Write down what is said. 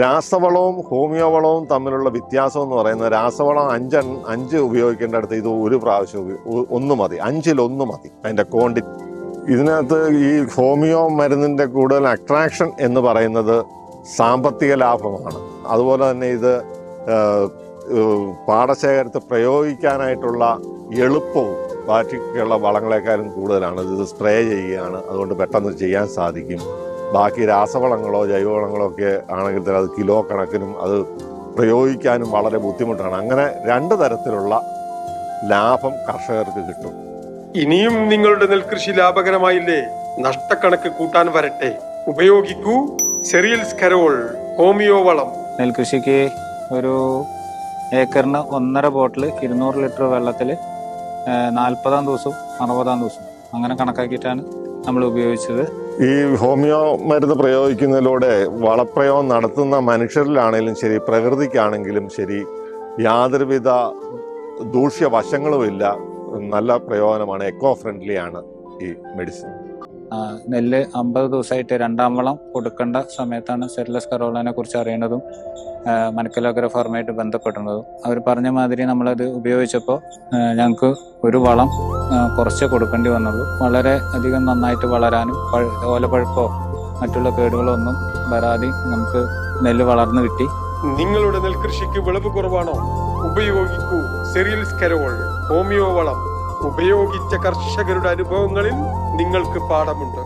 രാസവളവും homeo വളവും തമ്മിലുള്ള വ്യത്യാസം എന്ന് പറയുന്നത് രാസവളം അഞ്ച് ഉപയോഗിക്കേണ്ട ഇത് ഒരു പ്രാവശ്യം ഒന്ന് മതി, 5-1 മതി അതിൻ്റെ ക്വാണ്ടിറ്റി. ഇതിനകത്ത് ഈ ഹോമിയോ മരുന്നിൻ്റെ കൂടുതൽ അട്രാക്ഷൻ എന്ന് പറയുന്നത് സാമ്പത്തിക ലാഭമാണ്. അതുപോലെ തന്നെ ഇത് പാടശേഖരത്ത് പ്രയോഗിക്കാനായിട്ടുള്ള എളുപ്പവും ബാക്കിയുള്ള വളങ്ങളെക്കാളും കൂടുതലാണ്. ഇത് സ്പ്രേ ചെയ്യുകയാണ്, അതുകൊണ്ട് പെട്ടെന്ന് ചെയ്യാൻ സാധിക്കും. ബാക്കി രാസവളങ്ങളോ ജൈവവളങ്ങളോ ഒക്കെ ആണെങ്കിൽ തന്നെ അത് കിലോ കണക്കിനും അത് പ്രയോഗിക്കാനും വളരെ ബുദ്ധിമുട്ടാണ്. അങ്ങനെ 2 തരത്തിലുള്ള ലാഭം കർഷകർക്ക് കിട്ടും. ഇനിയും നിങ്ങളുടെ നെൽകൃഷി ലാഭകരമായില്ലേ? നഷ്ടക്കണക്ക് കൂട്ടാൻ വരട്ടെ. ഉപയോഗിക്കൂ സെറിയൽസ് കരോൾ ഹോമിയോ വളം. നെൽകൃഷിക്ക് ഒരു ഏക്കറിന് 1.5 ബോട്ടിൽ 200 ലിറ്റർ വെള്ളത്തിൽ 40-ാം ദിവസവും 60-ാം ദിവസവും അങ്ങനെ കണക്കാക്കിയിട്ടാണ് നമ്മൾ ഉപയോഗിച്ചത്. ഈ ഹോമിയോ മരുന്ന് പ്രയോഗിക്കുന്നതിലൂടെ വളപ്രയോഗം നടത്തുന്ന മനുഷ്യരിലാണെങ്കിലും ശരി, പ്രകൃതിക്കാണെങ്കിലും ശരി, യാതൊരുവിധ ദൂഷ്യവശങ്ങളുമില്ല. നല്ല പ്രയോജനമാണ്. എക്കോ ഫ്രണ്ട്ലി ആണ് ഈ മെഡിസിൻ. നെല്ല് 50 ദിവസമായിട്ട് 2ാം വളം കൊടുക്കേണ്ട സമയത്താണ് സെറിയൽസ് കരോളിനെ കുറിച്ച് അറിയുന്നതും മനക്കലോഗ്ര ഫാർമായിട്ട് ബന്ധപ്പെടുന്നതും. അവർ പറഞ്ഞ മാതിരി നമ്മളത് ഉപയോഗിച്ചപ്പോൾ ഞങ്ങൾക്ക് ഒരു വളം കുറച്ചേ കൊടുക്കേണ്ടി വന്നുള്ളൂ. വളരെ അധികം നന്നായിട്ട് വളരാനും ഓലപ്പഴുപ്പോ മറ്റുള്ള കേടുകളോ ഒന്നും വരാതെ നമുക്ക് നെല്ല് വളർന്നു കിട്ടി. നിങ്ങളുടെ നെൽകൃഷിക്ക് വിളവ് കുറവാണോ? ഉപയോഗിക്കൂ സെറിയൽസ് കരോൾ ഹോമിയോ വളം. ഉപയോഗിച്ച കർഷകരുടെ അനുഭവങ്ങളിൽ നിങ്ങൾക്ക് പാഠമുണ്ട്.